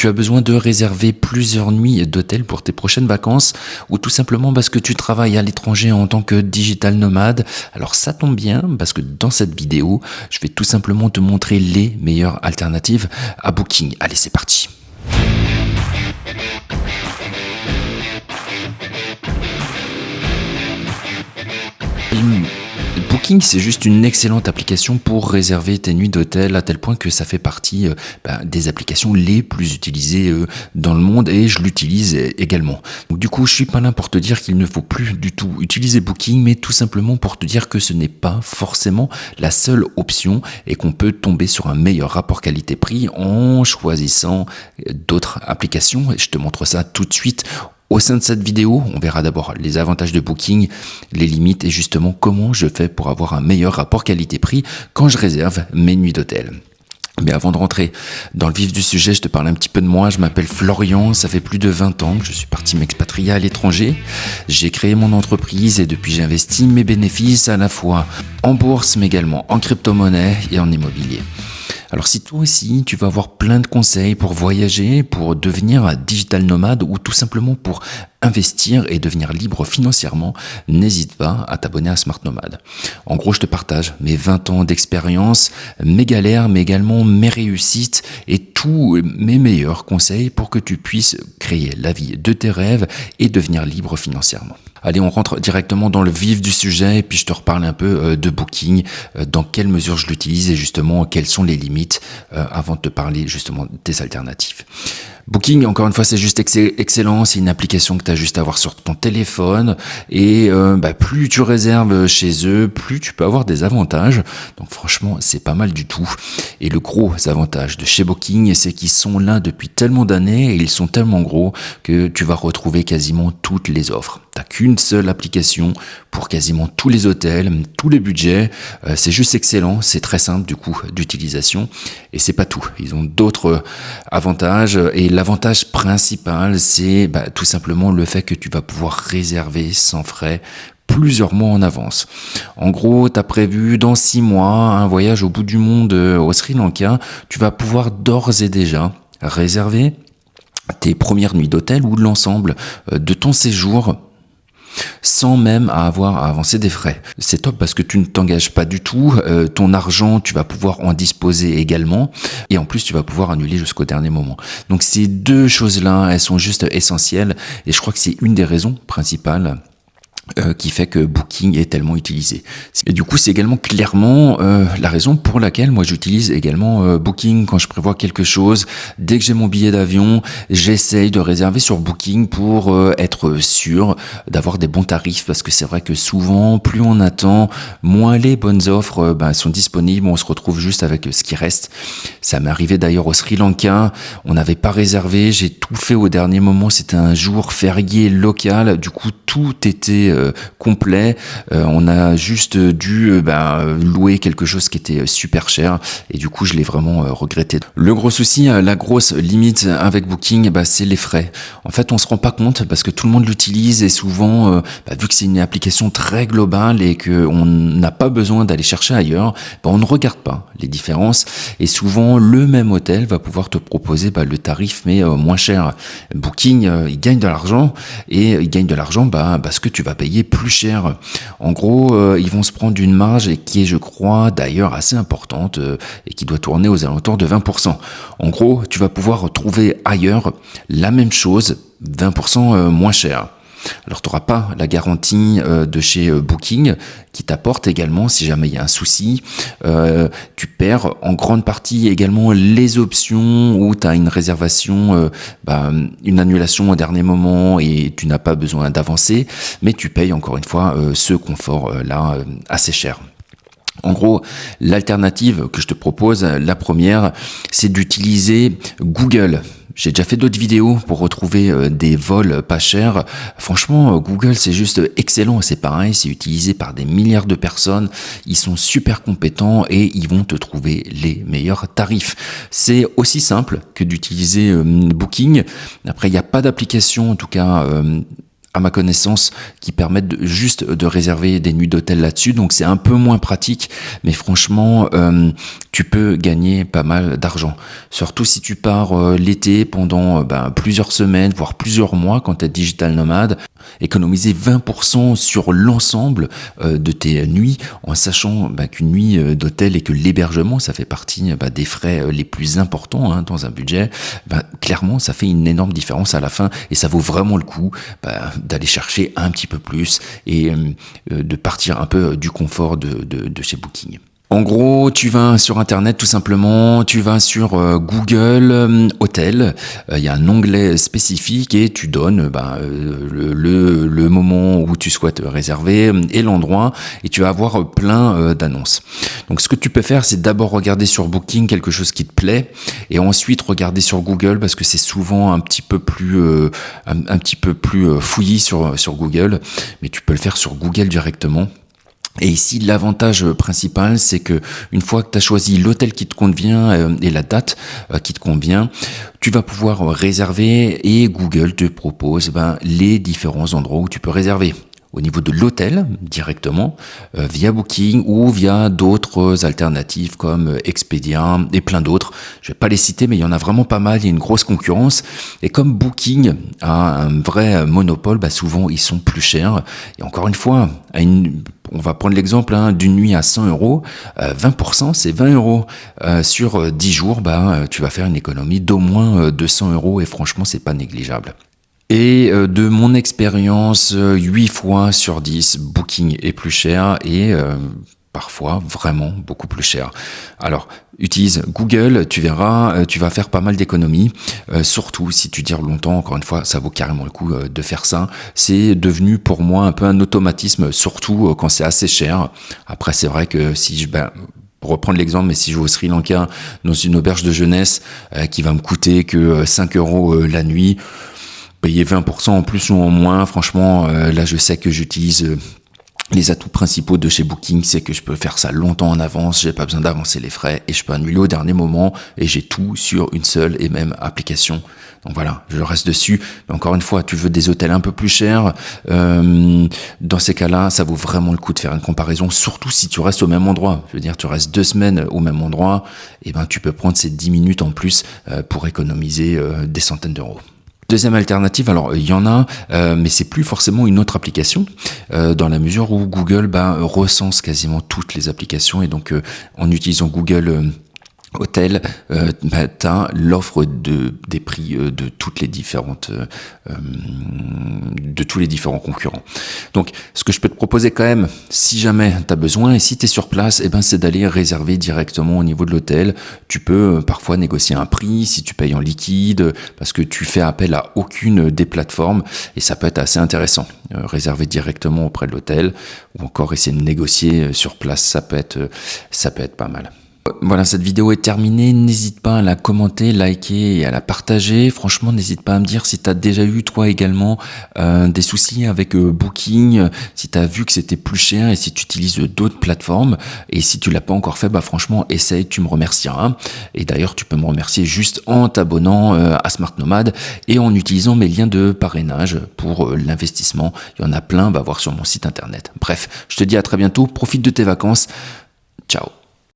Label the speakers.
Speaker 1: Tu as besoin de réserver plusieurs nuits d'hôtel pour tes prochaines vacances ou tout simplement parce que tu travailles à l'étranger en tant que digital nomade. Alors ça tombe bien parce que dans cette vidéo, je vais tout simplement te montrer les meilleures alternatives à Booking. Allez, c'est parti. Booking, c'est juste une excellente application pour réserver tes nuits d'hôtel à tel point que ça fait partie des applications les plus utilisées dans le monde et je l'utilise également. Donc du coup, je suis pas là pour te dire qu'il ne faut plus du tout utiliser Booking, mais tout simplement pour te dire que ce n'est pas forcément la seule option et qu'on peut tomber sur un meilleur rapport qualité-prix en choisissant d'autres applications. Et je te montre ça tout de suite. Au sein de cette vidéo, on verra d'abord les avantages de Booking, les limites et justement comment je fais pour avoir un meilleur rapport qualité-prix quand je réserve mes nuits d'hôtel. Mais avant de rentrer dans le vif du sujet, je te parle un petit peu de moi. Je m'appelle Florian, ça fait plus de 20 ans que je suis parti m'expatrier à l'étranger. J'ai créé mon entreprise et depuis j'investis mes bénéfices à la fois en bourse mais également en crypto-monnaie et en immobilier. Alors si toi aussi tu vas avoir plein de conseils pour voyager, pour devenir un digital nomade ou tout simplement pour investir et devenir libre financièrement, n'hésite pas à t'abonner à Smart Nomade. En gros, je te partage mes 20 ans d'expérience, mes galères, mais également mes réussites et tous mes meilleurs conseils pour que tu puisses créer la vie de tes rêves et devenir libre financièrement. Allez, on rentre directement dans le vif du sujet et puis je te reparle un peu de Booking, dans quelle mesure je l'utilise et justement quelles sont les limites avant de te parler justement des alternatives. Booking, encore une fois, c'est juste excellent. C'est une application que tu as juste à avoir sur ton téléphone et plus tu réserves chez eux, plus tu peux avoir des avantages. Donc franchement, c'est pas mal du tout. Et le gros avantage de chez Booking, c'est qu'ils sont là depuis tellement d'années et ils sont tellement gros que tu vas retrouver quasiment toutes les offres. T'as qu'une seule application pour quasiment tous les hôtels, tous les budgets. C'est juste excellent, c'est très simple du coup d'utilisation et c'est pas tout. Ils ont d'autres avantages et l'avantage principal, c'est tout simplement le fait que tu vas pouvoir réserver sans frais plusieurs mois en avance. En gros, tu as prévu dans 6 mois un voyage au bout du monde au Sri Lanka. Tu vas pouvoir d'ores et déjà réserver tes premières nuits d'hôtel ou l'ensemble de ton séjour sans même avoir à avancer des frais. C'est top parce que tu ne t'engages pas du tout, ton argent tu vas pouvoir en disposer également et en plus tu vas pouvoir annuler jusqu'au dernier moment. Donc ces deux choses-là, elles sont juste essentielles et je crois que c'est une des raisons principales qui fait que Booking est tellement utilisé. Et du coup, c'est également clairement la raison pour laquelle moi j'utilise également Booking quand je prévois quelque chose. Dès que j'ai mon billet d'avion, j'essaye de réserver sur Booking pour être sûr d'avoir des bons tarifs parce que c'est vrai que souvent, plus on attend, moins les bonnes offres sont disponibles. On se retrouve juste avec ce qui reste. Ça m'est arrivé d'ailleurs au Sri Lanka. On n'avait pas réservé. J'ai tout fait au dernier moment. C'était un jour férié local. Du coup, tout était complet. On a juste dû louer quelque chose qui était super cher et du coup je l'ai vraiment regretté. Le gros souci, la grosse limite avec Booking, c'est les frais. En fait, on se rend pas compte parce que tout le monde l'utilise et souvent, vu que c'est une application très globale et qu'on n'a pas besoin d'aller chercher ailleurs, on ne regarde pas les différences et souvent le même hôtel va pouvoir te proposer le tarif mais moins cher. Booking, il gagne de l'argent et il gagne de l'argent parce que tu vas payer plus cher. En gros, ils vont se prendre une marge qui est, je crois, d'ailleurs assez importante et qui doit tourner aux alentours de 20%. En gros, tu vas pouvoir trouver ailleurs la même chose, 20% moins cher. Alors, tu n'auras pas la garantie de chez Booking qui t'apporte également si jamais il y a un souci. Tu perds en grande partie également les options où tu as une réservation, une annulation au dernier moment et tu n'as pas besoin d'avancer, mais tu payes encore une fois ce confort-là assez cher. En gros, l'alternative que je te propose, la première, c'est d'utiliser Google. J'ai déjà fait d'autres vidéos pour retrouver des vols pas chers. Franchement, Google, c'est juste excellent. C'est pareil, c'est utilisé par des milliards de personnes. Ils sont super compétents et ils vont te trouver les meilleurs tarifs. C'est aussi simple que d'utiliser Booking. Après, il n'y a pas d'application, en tout cas à ma connaissance, qui permettent juste de réserver des nuits d'hôtel là-dessus. Donc c'est un peu moins pratique, mais franchement, tu peux gagner pas mal d'argent. Surtout si tu pars l'été pendant plusieurs semaines, voire plusieurs mois quand tu es digital nomade. Économiser 20% sur l'ensemble de tes nuits, en sachant qu'une nuit d'hôtel et que l'hébergement, ça fait partie des frais les plus importants dans un budget. Clairement, ça fait une énorme différence à la fin et ça vaut vraiment le coup d'aller chercher un petit peu plus et de partir un peu du confort de chez Booking. En gros, tu vas sur Internet tout simplement, tu vas sur Google Hôtel, il y a un onglet spécifique et tu donnes le moment où tu souhaites réserver et l'endroit et tu vas avoir plein d'annonces. Donc ce que tu peux faire, c'est d'abord regarder sur Booking quelque chose qui te plaît et ensuite regarder sur Google parce que c'est souvent un petit peu plus fouillis sur Google, mais tu peux le faire sur Google directement. Et ici, l'avantage principal, c'est que une fois que tu as choisi l'hôtel qui te convient et la date qui te convient, tu vas pouvoir réserver et Google te propose les différents endroits où tu peux réserver. Au niveau de l'hôtel, directement, via Booking ou via d'autres alternatives comme Expedia et plein d'autres. Je vais pas les citer, mais il y en a vraiment pas mal, il y a une grosse concurrence. Et comme Booking a un vrai monopole, souvent ils sont plus chers. Et encore une fois, on va prendre l'exemple d'une nuit à 100 €, 20% c'est 20 €. Sur 10 jours, tu vas faire une économie d'au moins 200 € et franchement, c'est pas négligeable. Et de mon expérience, 8 fois sur 10, Booking est plus cher et parfois vraiment beaucoup plus cher. Alors, utilise Google, tu verras, tu vas faire pas mal d'économies, surtout si tu dires longtemps, encore une fois, ça vaut carrément le coup de faire ça. C'est devenu pour moi un peu un automatisme, surtout quand c'est assez cher. Après, c'est vrai que pour reprendre l'exemple, mais si je vais au Sri Lanka dans une auberge de jeunesse qui va me coûter que 5 € la nuit, payer 20% en plus ou en moins, franchement, là je sais que j'utilise les atouts principaux de chez Booking, c'est que je peux faire ça longtemps en avance, j'ai pas besoin d'avancer les frais et je peux annuler au dernier moment et j'ai tout sur une seule et même application. Donc voilà, je reste dessus. Mais encore une fois, tu veux des hôtels un peu plus chers, dans ces cas-là, ça vaut vraiment le coup de faire une comparaison, surtout si tu restes au même endroit. Je veux dire, tu restes 2 semaines au même endroit, et tu peux prendre ces 10 minutes en plus pour économiser des centaines d'euros. Deuxième alternative, alors il y en a, mais c'est plus forcément une autre application, dans la mesure où Google recense quasiment toutes les applications et donc en utilisant Google Hôtel, t'as l'offre des prix de toutes les différentes de tous les différents concurrents. Donc ce que je peux te proposer quand même, si jamais tu as besoin et si tu es sur place, c'est d'aller réserver directement au niveau de l'hôtel. Tu peux parfois négocier un prix si tu payes en liquide parce que tu fais appel à aucune des plateformes et ça peut être assez intéressant. Réserver directement auprès de l'hôtel ou encore essayer de négocier sur place, ça peut être pas mal. Voilà, cette vidéo est terminée. N'hésite pas à la commenter, liker et à la partager. Franchement, n'hésite pas à me dire si tu as déjà eu, toi également, des soucis avec Booking, si tu as vu que c'était plus cher et si tu utilises d'autres plateformes. Et si tu l'as pas encore fait, franchement, essaye, tu me remercieras. Et d'ailleurs, tu peux me remercier juste en t'abonnant à Smart Nomad et en utilisant mes liens de parrainage pour l'investissement. Il y en a plein, va voir sur mon site internet. Bref, je te dis à très bientôt. Profite de tes vacances. Ciao.